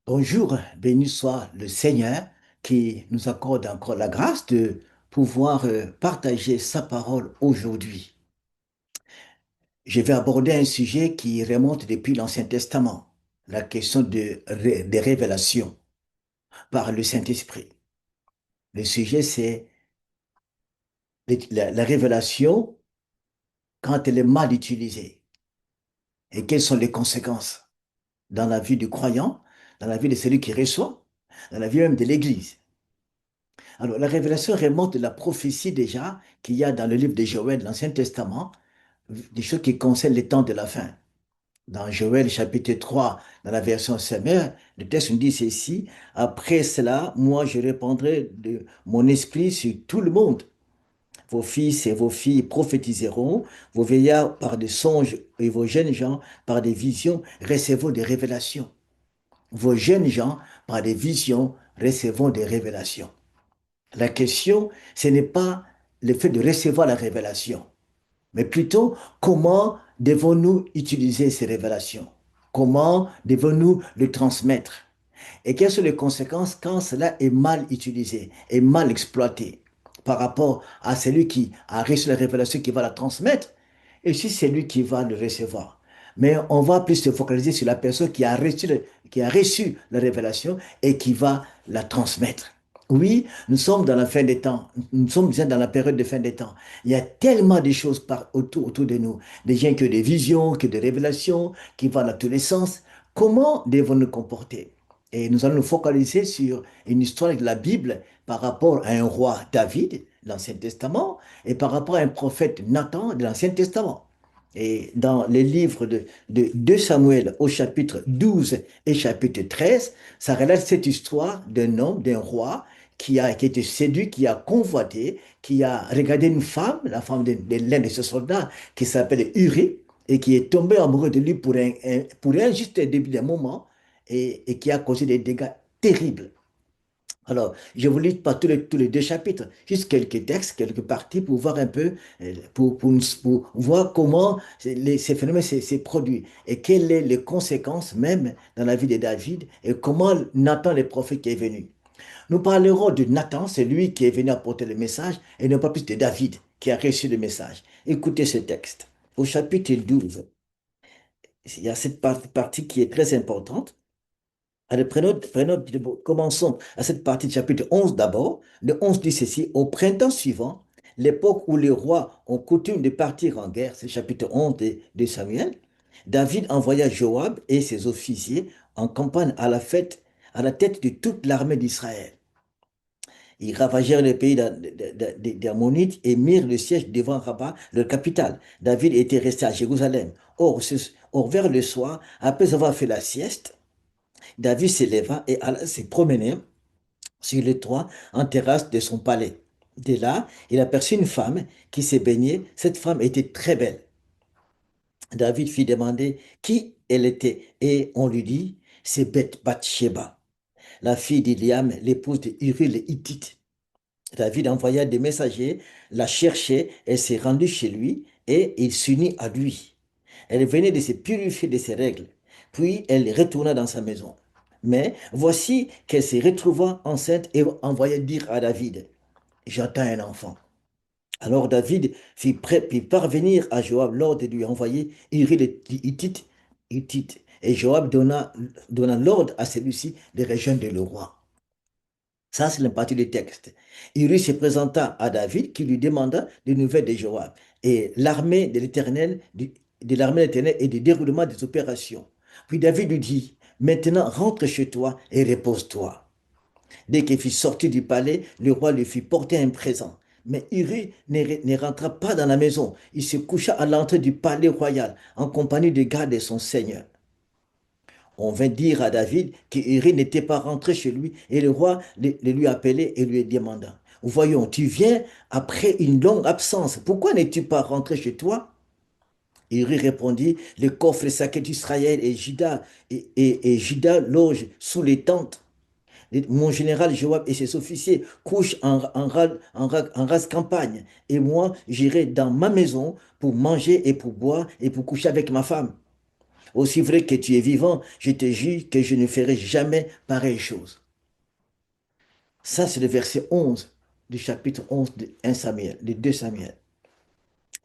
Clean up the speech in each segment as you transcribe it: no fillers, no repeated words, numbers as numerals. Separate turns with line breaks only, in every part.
Bonjour, béni soit le Seigneur qui nous accorde encore la grâce de pouvoir partager sa parole aujourd'hui. Je vais aborder un sujet qui remonte depuis l'Ancien Testament, la question des révélations par le Saint-Esprit. Le sujet, c'est la révélation quand elle est mal utilisée et quelles sont les conséquences dans la vie du croyant, dans la vie de celui qui reçoit, dans la vie même de l'Église. Alors, la révélation remonte de la prophétie déjà qu'il y a dans le livre de Joël, l'Ancien Testament, des choses qui concernent les temps de la fin. Dans Joël chapitre 3, dans la version sommaire, le texte nous dit ceci: Après cela, moi je répandrai de mon esprit sur tout le monde. Vos fils et vos filles prophétiseront, vos vieillards par des songes et vos jeunes gens par des visions recevront des révélations. Vos jeunes gens par des visions recevront des révélations. La question, ce n'est pas le fait de recevoir la révélation, mais plutôt comment devons-nous utiliser ces révélations? Comment devons-nous le transmettre? Et quelles sont les conséquences quand cela est mal utilisé et mal exploité par rapport à celui qui a reçu la révélation qui va la transmettre et si c'est lui qui va le recevoir? Mais on va plus se focaliser sur la personne qui a reçu la révélation et qui va la transmettre. Oui, nous sommes dans la fin des temps. Nous sommes bien dans la période de fin des temps. Il y a tellement de choses autour de nous. Des gens qui ont des visions, qui ont des révélations, qui vont dans tous les sens. Comment devons-nous nous comporter? Et nous allons nous focaliser sur une histoire de la Bible par rapport à un roi David, de l'Ancien Testament, et par rapport à un prophète Nathan de l'Ancien Testament. Et dans les livres de 2 Samuel au chapitre 12 et chapitre 13, ça relate cette histoire d'un homme, d'un roi, qui a été séduit, qui a convoité, qui a regardé une femme, la femme de l'un de ses soldats, qui s'appelle Uri, et qui est tombé amoureux de lui pour un juste début d'un moment, et qui a causé des dégâts terribles. Alors, je vous lis pas tous les deux chapitres, juste quelques textes, quelques parties pour voir un peu, pour voir comment ces phénomènes s'est produit et quelles sont les conséquences même dans la vie de David et comment Nathan le prophète qui est venu. Nous parlerons de Nathan, c'est lui qui est venu apporter le message, et non pas plus de David qui a reçu le message. Écoutez ce texte. Au chapitre 12, il y a cette partie qui est très importante. Allez, commençons à cette partie du chapitre 11 d'abord. Le 11 dit ceci: Au printemps suivant, l'époque où les rois ont coutume de partir en guerre, c'est le chapitre 11 de Samuel, David envoya Joab et ses officiers en campagne à la fête, à la tête de toute l'armée d'Israël. Ils ravagèrent le pays des Ammonites et mirent le siège devant Rabat, leur capitale. David était resté à Jérusalem. Or, vers le soir, après avoir fait la sieste, David s'éleva et alla se promener sur le toit en terrasse de son palais. De là, il aperçut une femme qui se baignait. Cette femme était très belle. David fit demander qui elle était et on lui dit, c'est Bathsheba, la fille d'Iliam, l'épouse de Uri le Hittite. David envoya des messagers la chercher, elle s'est rendue chez lui et il s'unit à lui. Elle venait de se purifier de ses règles, puis elle retourna dans sa maison. Mais voici qu'elle se retrouva enceinte et envoya dire à David, j'attends un enfant. Alors David fit parvenir à Joab l'ordre de lui envoyer Uri le Hittite. Et Joab donna l'ordre à celui-ci de rejoindre le roi. Ça, c'est la partie du texte. Uri se présenta à David qui lui demanda des nouvelles de Joab et l'armée de l'Éternel, de l'armée de l'Éternel et du déroulement des opérations. Puis David lui dit, maintenant rentre chez toi et repose-toi. Dès qu'il fut sorti du palais, le roi lui fit porter un présent. Mais Uri ne rentra pas dans la maison. Il se coucha à l'entrée du palais royal en compagnie des gardes de son seigneur. On vint dire à David qu'Uri n'était pas rentré chez lui et le roi le lui appelait et lui demanda, voyons, tu viens après une longue absence, pourquoi n'es-tu pas rentré chez toi? Uri répondit, le coffre sacré d'Israël et Juda loge sous les tentes. Mon général Joab et ses officiers couchent en rase campagne et moi j'irai dans ma maison pour manger et pour boire et pour coucher avec ma femme. Aussi vrai que tu es vivant, je te jure que je ne ferai jamais pareille chose. Ça, c'est le verset 11 du chapitre 11 de 1 Samuel, de 2 Samuel.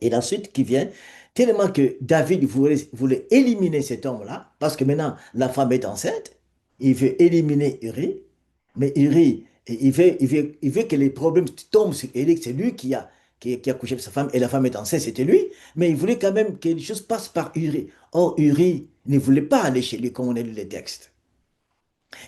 Et la suite qui vient, tellement que David voulait éliminer cet homme-là, parce que maintenant la femme est enceinte, il veut éliminer Uri, mais Uri, il veut que les problèmes tombent sur Élie, c'est lui qui a couché avec sa femme, et la femme est enceinte, c'était lui, mais il voulait quand même que les choses passent par Uri. Or, Uri ne voulait pas aller chez lui, comme on a lu les textes.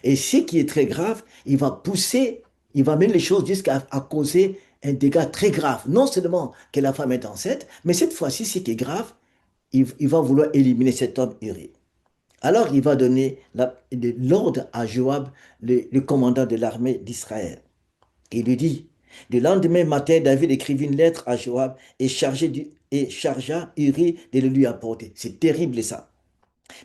Et ce qui est très grave, il va pousser, il va mener les choses jusqu'à causer un dégât très grave. Non seulement que la femme est enceinte, mais cette fois-ci, ce qui est grave, il va vouloir éliminer cet homme Uri. Alors il va donner l'ordre à Joab, le commandant de l'armée d'Israël. Il lui dit, le lendemain matin, David écrivit une lettre à Joab et chargea Uri de le lui apporter. C'est terrible ça.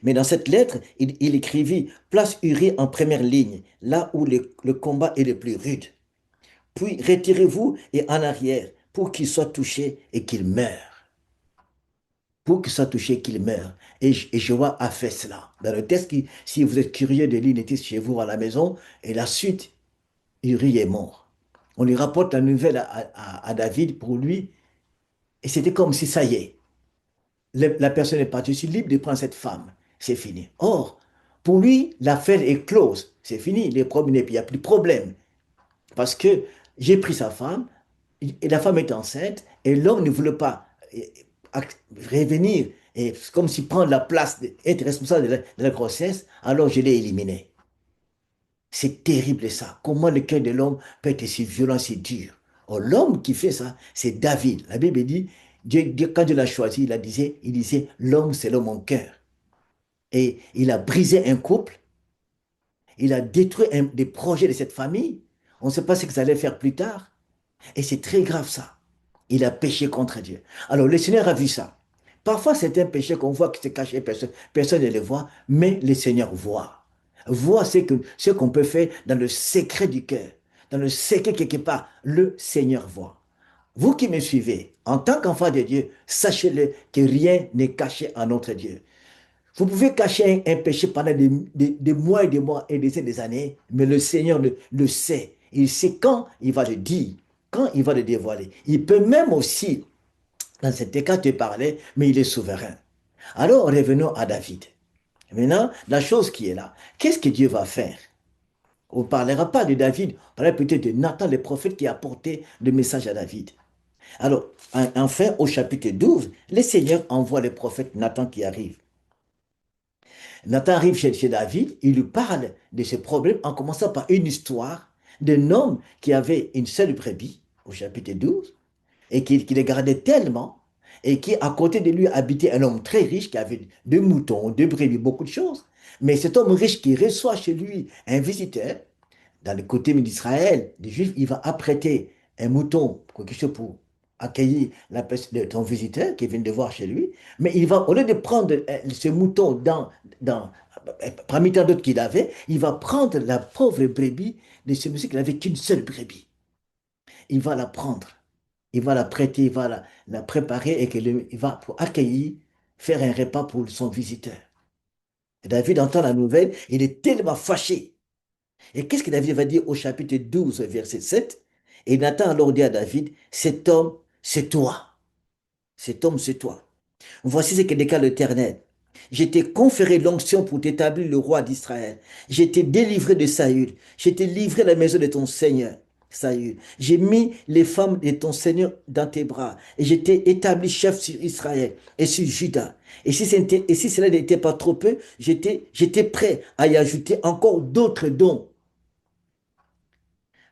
Mais dans cette lettre, il écrivit, place Uri en première ligne, là où le combat est le plus rude. Puis retirez-vous et en arrière pour qu'il soit touché et qu'il meure. Pour qu'il soit touché et qu'il meure. Et Joab a fait cela. Dans le texte, si vous êtes curieux de lire les textes chez vous à la maison, et la suite, Uri est mort. On lui rapporte la nouvelle à David pour lui, et c'était comme si ça y est, la personne est partie, je suis libre de prendre cette femme. C'est fini. Or, pour lui, l'affaire est close. C'est fini. Il n'y a plus de problème. Parce que j'ai pris sa femme, et la femme est enceinte, et l'homme ne voulait pas revenir, et comme s'il prend la place, être responsable de la grossesse, alors je l'ai éliminé. C'est terrible ça. Comment le cœur de l'homme peut être si violent, si dur. Or, l'homme qui fait ça, c'est David. La Bible dit, quand Dieu l'a choisi, il disait, l'homme, c'est l'homme en cœur. Et il a brisé un couple, il a détruit des projets de cette famille. On ne sait pas ce que ça allait faire plus tard. Et c'est très grave ça. Il a péché contre Dieu. Alors le Seigneur a vu ça. Parfois c'est un péché qu'on voit qui se cache, personne ne le voit, mais le Seigneur voit. Voit ce qu'on peut faire dans le secret du cœur. Dans le secret quelque part, le Seigneur voit. Vous qui me suivez, en tant qu'enfant de Dieu, sachez-le que rien n'est caché à notre Dieu. Vous pouvez cacher un péché pendant des mois et des mois et des années, mais le Seigneur le sait. Il sait quand il va le dire, quand il va le dévoiler. Il peut même aussi, dans cet cas, te parler, mais il est souverain. Alors revenons à David. Maintenant, la chose qui est là, qu'est-ce que Dieu va faire? On ne parlera pas de David, on parlera peut-être de Nathan, le prophète qui a porté le message à David. Alors, enfin, au chapitre 12, le Seigneur envoie le prophète Nathan qui arrive. Nathan arrive chez David, il lui parle de ce problème en commençant par une histoire d'un homme qui avait une seule brebis, au chapitre 12, et qui les gardait tellement, et qui à côté de lui habitait un homme très riche qui avait deux moutons, deux brebis, beaucoup de choses. Mais cet homme riche qui reçoit chez lui un visiteur, dans le côté d'Israël, des Juifs, il va apprêter un mouton, quelque chose pour accueillir ton visiteur qui vient de voir chez lui, mais il va, au lieu de prendre ce mouton parmi tant d'autres qu'il avait, il va prendre la pauvre brebis de ce monsieur qui n'avait qu'une seule brebis. Il va la prendre, il va la prêter, il va la préparer et il va pour accueillir, faire un repas pour son visiteur. Et David entend la nouvelle, il est tellement fâché. Et qu'est-ce que David va dire au chapitre 12, verset 7? Et Nathan alors dit à David, cet homme, c'est toi. Cet homme, c'est toi. Voici ce que déclare l'Éternel. Je t'ai conféré l'onction pour t'établir le roi d'Israël. Je t'ai délivré de Saül. Je t'ai livré la maison de ton Seigneur, Saül. J'ai mis les femmes de ton Seigneur dans tes bras. Et je t'ai établi chef sur Israël et sur Juda. Et si cela n'était pas trop peu, j'étais prêt à y ajouter encore d'autres dons.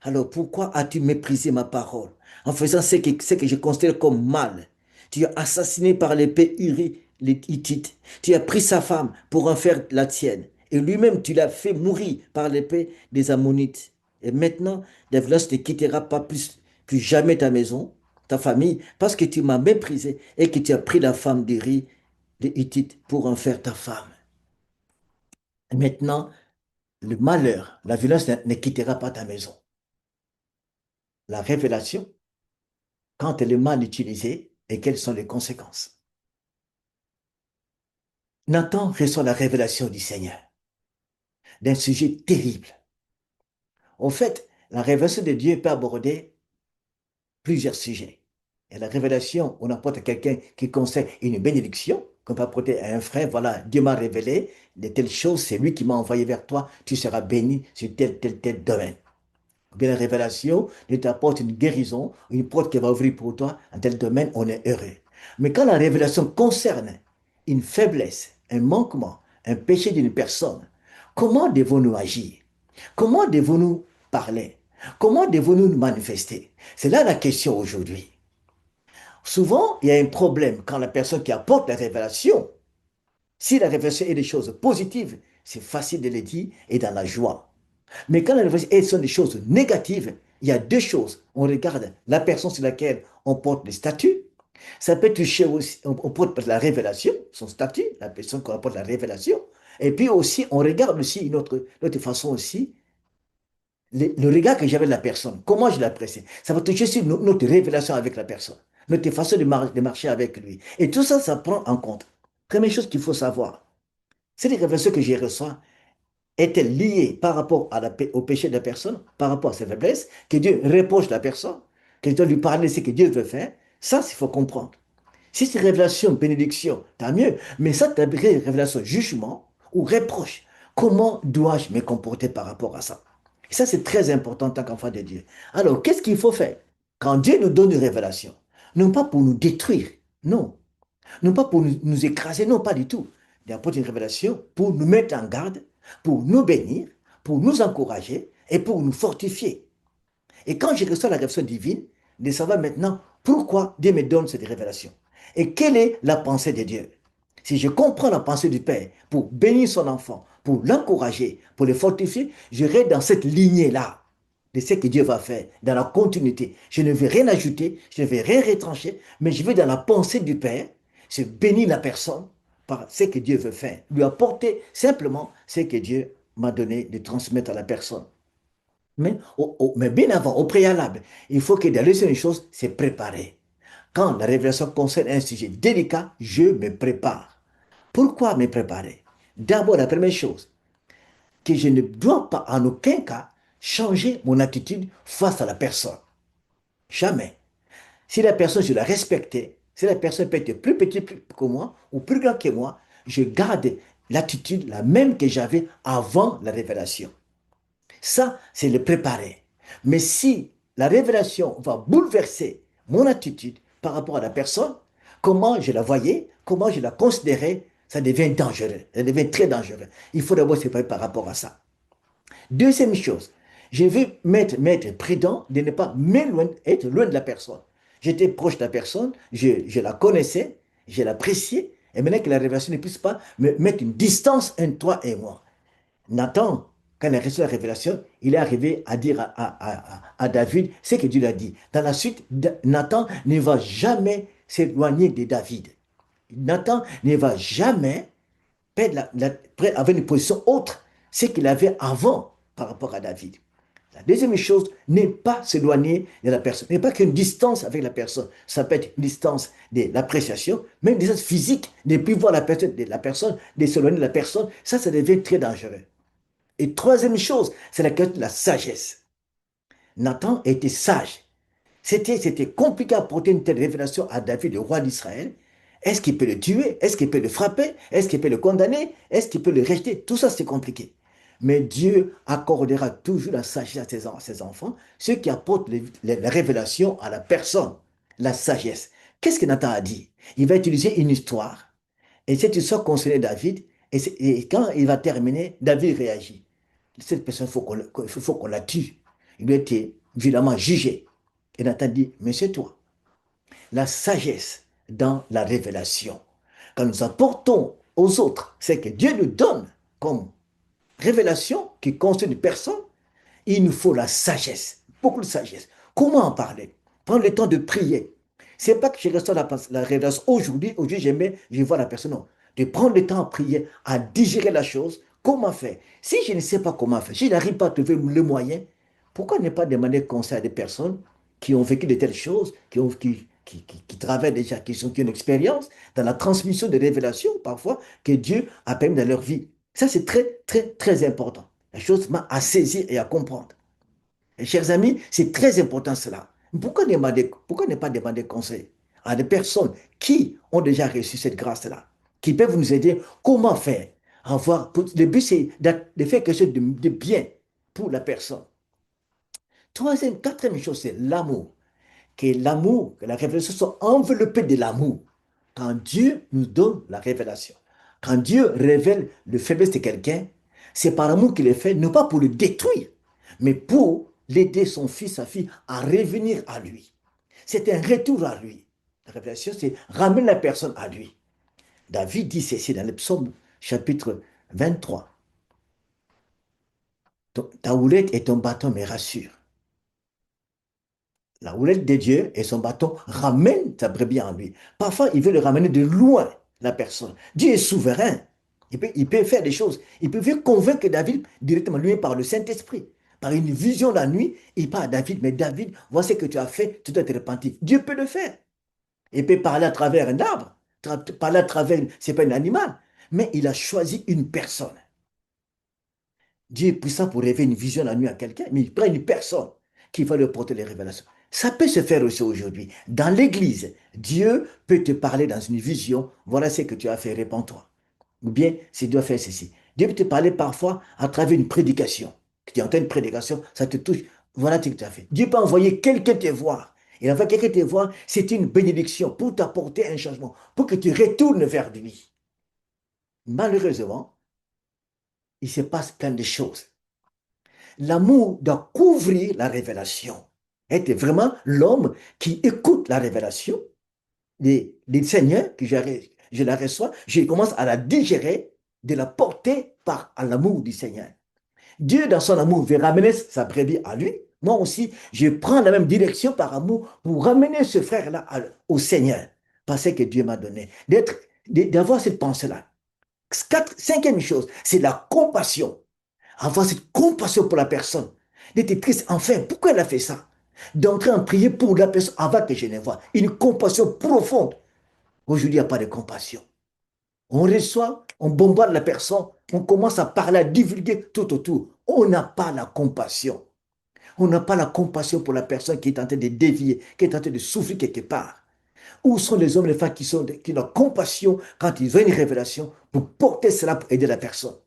Alors pourquoi as-tu méprisé ma parole en faisant ce que je considère comme mal? Tu as assassiné par l'épée Uri les Hittites. Tu as pris sa femme pour en faire la tienne. Et lui-même, tu l'as fait mourir par l'épée des Ammonites. Et maintenant, la violence ne quittera pas plus jamais ta maison, ta famille, parce que tu m'as méprisé et que tu as pris la femme d'Uri, des Hittites, pour en faire ta femme. Et maintenant, le malheur, la violence ne quittera pas ta maison. La révélation, quand elle est mal utilisée et quelles sont les conséquences. Nathan reçoit la révélation du Seigneur d'un sujet terrible. En fait, la révélation de Dieu peut aborder plusieurs sujets. Et la révélation, on apporte à quelqu'un qui concerne une bénédiction, qu'on peut apporter à un frère, voilà, Dieu m'a révélé de telles choses, c'est lui qui m'a envoyé vers toi, tu seras béni sur tel domaine. Ou bien la révélation, Dieu t'apporte une guérison, une porte qui va ouvrir pour toi, en tel domaine, on est heureux. Mais quand la révélation concerne une faiblesse, un manquement, un péché d'une personne, comment devons-nous agir? Comment devons-nous parler? Comment devons-nous nous manifester? C'est là la question aujourd'hui. Souvent, il y a un problème quand la personne qui apporte la révélation, si la révélation est des choses positives, c'est facile de le dire et dans la joie. Mais quand la révélation sont des choses négatives, il y a deux choses. On regarde la personne sur laquelle on porte le statut. Ça peut toucher aussi, on porte la révélation, son statut, la personne qu'on apporte la révélation. Et puis aussi, on regarde aussi une autre façon aussi, le regard que j'avais de la personne, comment je l'apprécie. Ça va toucher sur notre révélation avec la personne, notre façon de marcher avec lui. Et tout ça, ça prend en compte. Première chose qu'il faut savoir, c'est les révélations que j'ai reçues est-elle liée par rapport au péché de la personne, par rapport à ses faiblesses, que Dieu reproche la personne, que Dieu doit lui parler de ce que Dieu veut faire? Ça, il faut comprendre. Si c'est révélation, bénédiction, tant mieux. Mais ça, c'est révélation, jugement ou reproche. Comment dois-je me comporter par rapport à ça? Et ça, c'est très important en tant qu'enfant de Dieu. Alors, qu'est-ce qu'il faut faire? Quand Dieu nous donne une révélation, non pas pour nous détruire, non. Non pas pour nous écraser, non, pas du tout. Il apporte une révélation pour nous mettre en garde, pour nous bénir, pour nous encourager et pour nous fortifier. Et quand je reçois la révélation divine, de savoir maintenant pourquoi Dieu me donne cette révélation. Et quelle est la pensée de Dieu? Si je comprends la pensée du Père pour bénir son enfant, pour l'encourager, pour le fortifier, j'irai dans cette lignée-là de ce que Dieu va faire, dans la continuité. Je ne vais rien ajouter, je ne vais rien retrancher, mais je vais dans la pensée du Père, je bénis la personne par ce que Dieu veut faire, lui apporter simplement ce que Dieu m'a donné de transmettre à la personne. Mais bien avant, au préalable, il faut que dans les une chose, c'est préparer. Quand la révélation concerne un sujet délicat, je me prépare. Pourquoi me préparer? D'abord, la première chose, que je ne dois pas en aucun cas changer mon attitude face à la personne. Jamais. Si la personne, je la respectais, si la personne peut être plus petite que moi ou plus grande que moi, je garde l'attitude la même que j'avais avant la révélation. Ça, c'est le préparer. Mais si la révélation va bouleverser mon attitude par rapport à la personne, comment je la voyais, comment je la considérais, ça devient dangereux, ça devient très dangereux. Il faut d'abord se préparer par rapport à ça. Deuxième chose, je veux m'être prudent de ne pas être loin de la personne. J'étais proche de la personne, je la connaissais, je l'appréciais, et maintenant que la révélation ne puisse pas me mettre une distance entre toi et moi. Nathan, quand il a reçu la révélation, il est arrivé à dire à David ce que Dieu lui a dit. Dans la suite, Nathan ne va jamais s'éloigner de David. Nathan ne va jamais avoir une position autre, ce qu'il avait avant par rapport à David. La deuxième chose, n'est pas s'éloigner de la personne, n'est pas qu'une distance avec la personne. Ça peut être une distance de l'appréciation, même une distance physique, ne plus voir la personne, de s'éloigner de la personne. Ça devient très dangereux. Et troisième chose, c'est la question de la sagesse. Nathan était sage. C'était compliqué à porter une telle révélation à David, le roi d'Israël. Est-ce qu'il peut le tuer? Est-ce qu'il peut le frapper? Est-ce qu'il peut le condamner? Est-ce qu'il peut le rejeter? Tout ça, c'est compliqué. Mais Dieu accordera toujours la sagesse à ses enfants, ceux qui apportent la révélation à la personne, la sagesse. Qu'est-ce que Nathan a dit? Il va utiliser une histoire. Et cette histoire concernait David. Et quand il va terminer, David réagit. Cette personne, il faut qu'on la tue. Il doit être évidemment jugé. Et Nathan dit, mais c'est toi. La sagesse dans la révélation. Quand nous apportons aux autres ce que Dieu nous donne comme révélation qui concerne une personne, il nous faut la sagesse, beaucoup de sagesse. Comment en parler? Prendre le temps de prier. C'est pas que je reçois la révélation aujourd'hui je vois la personne. Non. De prendre le temps à prier, à digérer la chose. Comment faire? Si je ne sais pas comment faire, si je n'arrive pas à trouver le moyen, pourquoi ne pas demander conseil à des personnes qui ont vécu de telles choses, qui travaillent déjà, qui ont une expérience dans la transmission de révélations, parfois, que Dieu a permis dans leur vie. Ça, c'est très, très, très important. La chose à saisir et à comprendre. Et chers amis, c'est très important cela. Pourquoi ne pas demander conseil à des personnes qui ont déjà reçu cette grâce-là, qui peuvent nous aider comment faire. Le but, c'est de faire quelque chose de bien pour la personne. Troisième, quatrième chose, c'est l'amour. Que la révélation soit enveloppée de l'amour. Quand Dieu nous donne la révélation, quand Dieu révèle le faiblesse de quelqu'un, c'est par amour qu'il le fait, non pas pour le détruire, mais pour l'aider son fils, sa fille, à revenir à lui. C'est un retour à lui. La révélation, c'est ramener la personne à lui. David dit ceci dans le psaume chapitre 23. Ta houlette et ton bâton me rassurent. La houlette de Dieu et son bâton ramènent sa brebis en lui. Parfois, il veut le ramener de loin, la personne. Dieu est souverain. Il peut faire des choses. Il peut convaincre David directement, lui, par le Saint-Esprit. Par une vision la nuit, il parle à David, mais David, voici ce que tu as fait, tu dois te repentir. Dieu peut le faire. Il peut parler à travers un arbre, parler à travers, c'est pas un animal, mais il a choisi une personne. Dieu est puissant pour révéler une vision la nuit à quelqu'un, mais il prend une personne qui va lui porter les révélations. Ça peut se faire aussi aujourd'hui. Dans l'église, Dieu peut te parler dans une vision. Voilà ce que tu as fait, répands-toi. Ou bien, si tu dois faire ceci. Dieu peut te parler parfois à travers une prédication. Tu entends une prédication, ça te touche. Voilà ce que tu as fait. Dieu peut envoyer quelqu'un te voir. Il envoie quelqu'un te voir, c'est une bénédiction pour t'apporter un changement, pour que tu retournes vers lui. Malheureusement, il se passe plein de choses. L'amour doit couvrir la révélation. Être vraiment l'homme qui écoute la révélation des Seigneurs, que je la reçois, je commence à la digérer, de la porter par à l'amour du Seigneur. Dieu, dans son amour, veut ramener sa brebis à lui. Moi aussi, je prends la même direction par amour pour ramener ce frère-là au Seigneur. Parce que Dieu m'a donné. D'avoir cette pensée-là. Cinquième chose, c'est la compassion. Avoir cette compassion pour la personne. D'être triste, enfin, pourquoi elle a fait ça? D'entrer en prier pour la personne avant que je ne vois. Une compassion profonde. Aujourd'hui, il n'y a pas de compassion. On reçoit, on bombarde la personne, on commence à parler, à divulguer tout autour. On n'a pas la compassion. On n'a pas la compassion pour la personne qui est en train de dévier, qui est en train de souffrir quelque part. Où sont les hommes et les femmes qui ont compassion quand ils ont une révélation pour porter cela pour aider la personne?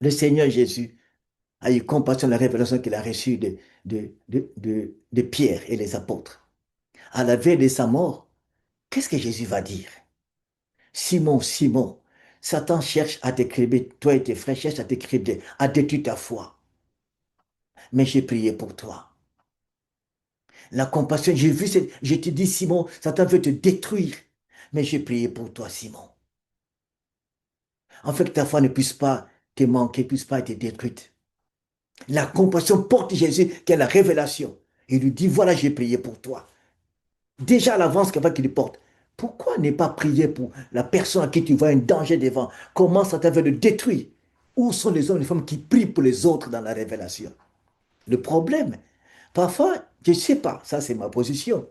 Le Seigneur Jésus a eu compassion de la révélation qu'il a reçue de Pierre et les apôtres. À la veille de sa mort, qu'est-ce que Jésus va dire? Simon, Simon, Satan cherche à t'écriber, toi et tes frères cherchent à t'écriber, à détruire ta foi. Mais j'ai prié pour toi. La compassion, je te dis, Simon, Satan veut te détruire. Mais j'ai prié pour toi, Simon. En fait, que ta foi ne puisse pas te manquer, ne puisse pas être détruite. La compassion porte Jésus, qui est la révélation. Il lui dit, voilà, j'ai prié pour toi. Déjà à l'avance, qu'avant qu'il porte. Pourquoi ne pas prier pour la personne à qui tu vois un danger devant? Comment ça veut le détruire? Où sont les hommes et les femmes qui prient pour les autres dans la révélation? Le problème, parfois, je ne sais pas, ça c'est ma position.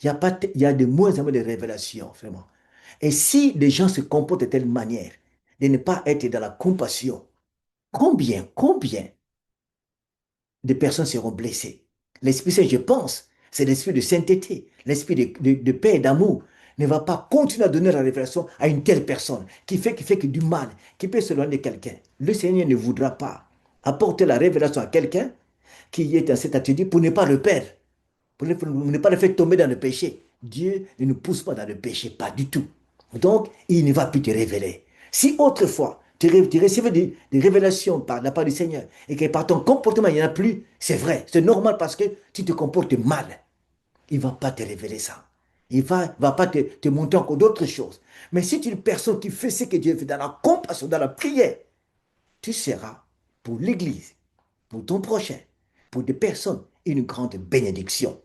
Il y a de moins en moins de révélations, vraiment. Et si les gens se comportent de telle manière, de ne pas être dans la compassion, combien de personnes seront blessées? L'Esprit Saint, je pense, c'est l'esprit de sainteté, l'esprit de paix et d'amour, ne va pas continuer à donner la révélation à une telle personne qui fait que du mal, qui peut s'éloigner de quelqu'un. Le Seigneur ne voudra pas apporter la révélation à quelqu'un qui est dans cette attitude pour ne pas le perdre, pour ne pas le faire tomber dans le péché. Dieu ne nous pousse pas dans le péché, pas du tout. Donc, il ne va plus te révéler. Si autrefois, tu recevais des révélations par la part du Seigneur et que par ton comportement, il n'y en a plus, c'est vrai, c'est normal parce que tu te comportes mal. Il ne va pas te révéler ça. Il ne va pas te montrer encore d'autres choses. Mais si tu es une personne qui fait ce que Dieu fait dans la compassion, dans la prière, tu seras pour l'Église, pour ton prochain, pour des personnes, une grande bénédiction.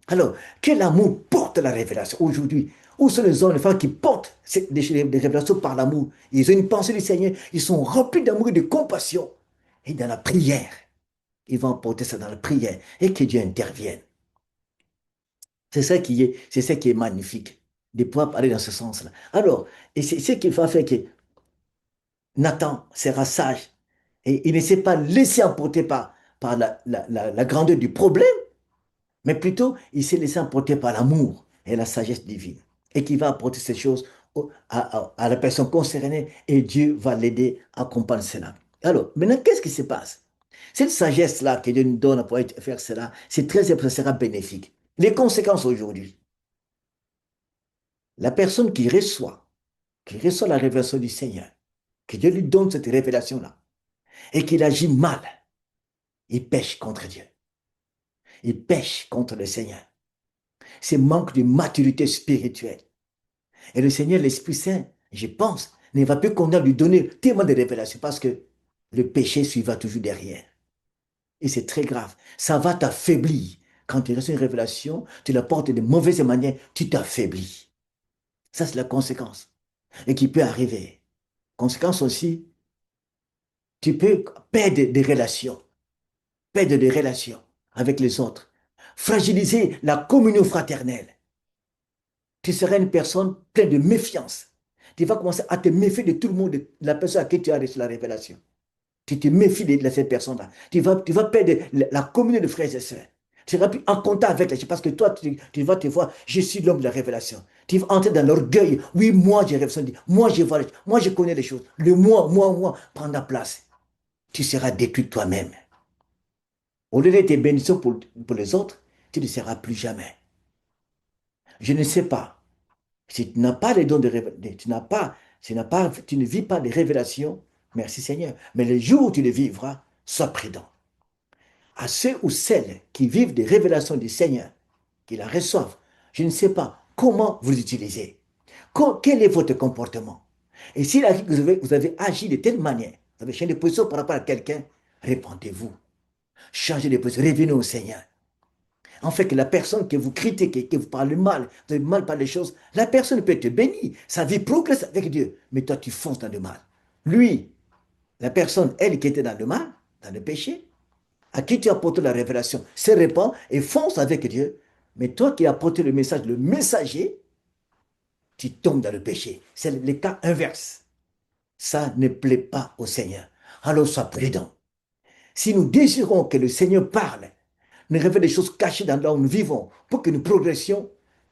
Alors, quel amour porte la révélation aujourd'hui? Où sont les hommes et les femmes qui portent des révélations par l'amour? Ils ont une pensée du Seigneur, ils sont remplis d'amour et de compassion. Et dans la prière, ils vont porter ça dans la prière et que Dieu intervienne. C'est ça qui est magnifique, de pouvoir aller dans ce sens-là. Alors, et c'est ce qu'il faut faire que Nathan sera sage et il ne s'est pas laissé emporter par la grandeur du problème, mais plutôt il s'est laissé emporter par l'amour et la sagesse divine et qui va apporter ces choses à la personne concernée et Dieu va l'aider à comprendre cela. Alors, maintenant, qu'est-ce qui se passe? Cette sagesse-là que Dieu nous donne pour faire cela, c'est très important, ça sera bénéfique. Les conséquences aujourd'hui, la personne qui reçoit la révélation du Seigneur, que Dieu lui donne cette révélation-là, et qu'il agit mal, il pêche contre Dieu. Il pêche contre le Seigneur. C'est manque de maturité spirituelle. Et le Seigneur, l'Esprit Saint, je pense, ne va plus qu'on a lui donner tellement de révélations parce que le péché suivra toujours derrière. Et c'est très grave. Ça va t'affaiblir. Quand tu reçois une révélation, tu la portes de mauvaises manières, tu t'affaiblis. Ça, c'est la conséquence. Et qui peut arriver. Conséquence aussi, tu peux perdre des relations. Perdre des relations avec les autres. Fragiliser la communion fraternelle. Tu seras une personne pleine de méfiance. Tu vas commencer à te méfier de tout le monde, de la personne à qui tu as reçu la révélation. Tu te méfies de cette personne-là. Tu vas perdre la communauté de frères et sœurs. Tu ne seras plus en contact avec les gens parce que toi, tu vas te voir, je suis l'homme de la révélation. Tu vas entrer dans l'orgueil. Oui, moi, j'ai révélation. Moi, je vois, moi, je connais les choses. Le moi, prend la place. Tu seras détruit toi-même. Au lieu d'être bénédiction pour les autres, tu ne seras plus jamais. Je ne sais pas. Si tu n'as pas les dons de révélation, tu ne vis pas les révélations, merci Seigneur. Mais le jour où tu les vivras, sois prudent. À ceux ou celles qui vivent des révélations du Seigneur, qui la reçoivent, je ne sais pas comment vous utilisez. Quel est votre comportement? Et si vous avez agi de telle manière, vous avez changé de position par rapport à quelqu'un, répondez-vous. Changez de position, revenez au Seigneur. En fait, que la personne que vous critiquez, que vous parlez mal, vous avez mal par les choses, la personne peut être bénie. Sa vie progresse avec Dieu. Mais toi, tu fonces dans le mal. Lui, la personne, elle qui était dans le mal, dans le péché, à qui tu as apporté la révélation, se répand et fonce avec Dieu. Mais toi qui as apporté le message, le messager, tu tombes dans le péché. C'est le cas inverse. Ça ne plaît pas au Seigneur. Alors sois prudent. Si nous désirons que le Seigneur parle, nous révèle des choses cachées dans là où nous vivons, pour que nous progressions,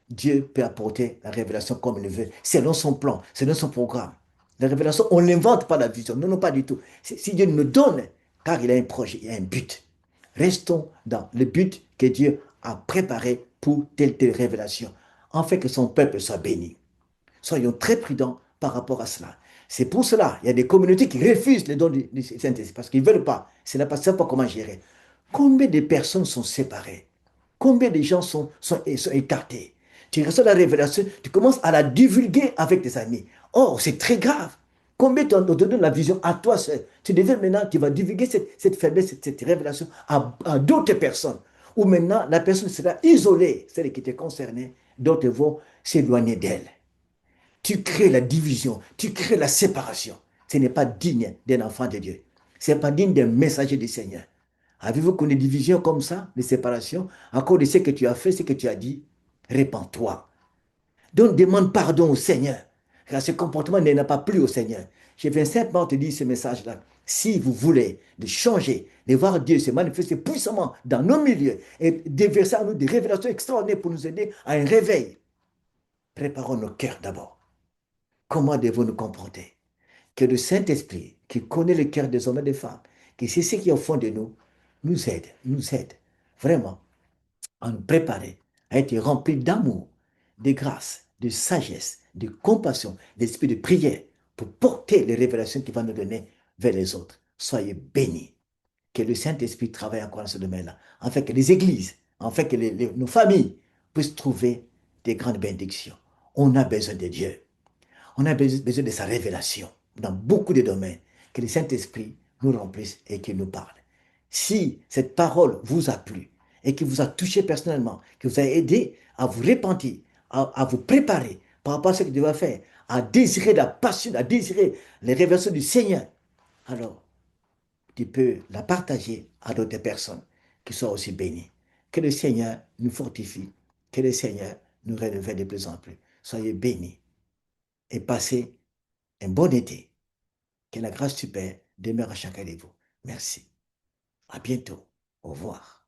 Dieu peut apporter la révélation comme il le veut, selon son plan, selon son programme. La révélation, on ne l'invente pas la vision. Non, non, pas du tout. Si Dieu nous donne, car il a un projet, il a un but. Restons dans le but que Dieu a préparé pour telle révélation, en fait que son peuple soit béni. Soyons très prudents par rapport à cela. C'est pour cela, il y a des communautés qui refusent les dons du Saint-Esprit parce qu'ils ne veulent pas. C'est ne savent pas comment gérer. Combien de personnes sont séparées? Combien de gens sont écartés? Tu reçois la révélation, tu commences à la divulguer avec tes amis. Oh, c'est très grave. Combien te donne la vision à toi seul? Tu devais maintenant, tu vas divulguer cette faiblesse, cette révélation à d'autres personnes. Ou maintenant, la personne sera isolée, celle qui était concernée, d'autres vont s'éloigner d'elle. Tu crées la division, tu crées la séparation. Ce n'est pas digne d'un enfant de Dieu. Ce n'est pas digne d'un messager du Seigneur. Avez-vous connu des divisions comme ça, des séparations, à cause de ce que tu as fait, ce que tu as dit? Répands-toi. Donc demande pardon au Seigneur. Car ce comportement n'a pas plu au Seigneur. Je viens simplement te dire ce message-là. Si vous voulez de changer, de voir Dieu se manifester puissamment dans nos milieux et déverser en nous des révélations extraordinaires pour nous aider à un réveil, préparons nos cœurs d'abord. Comment devons-nous nous comporter? Que le Saint-Esprit, qui connaît le cœur des hommes et des femmes, qui sait ce qui est au fond de nous, nous aide vraiment à nous préparer à être remplis d'amour, de grâce, de sagesse, de compassion, d'esprit de prière pour porter les révélations qu'il va nous donner vers les autres. Soyez bénis. Que le Saint-Esprit travaille encore dans ce domaine-là, afin que les églises, afin que nos familles puissent trouver des grandes bénédictions. On a besoin de Dieu. On a besoin de sa révélation dans beaucoup de domaines. Que le Saint-Esprit nous remplisse et qu'il nous parle. Si cette parole vous a plu et qui vous a touché personnellement, qui vous a aidé à vous repentir, à vous préparer par rapport à ce que vous devez faire, à désirer la passion, à désirer les révélations du Seigneur, alors tu peux la partager à d'autres personnes qui soient aussi bénies. Que le Seigneur nous fortifie Que le Seigneur nous renouvelle de plus en plus. Soyez bénis et passez un bon été. Que la grâce du Père demeure à chacun de vous. Merci. À bientôt. Au revoir.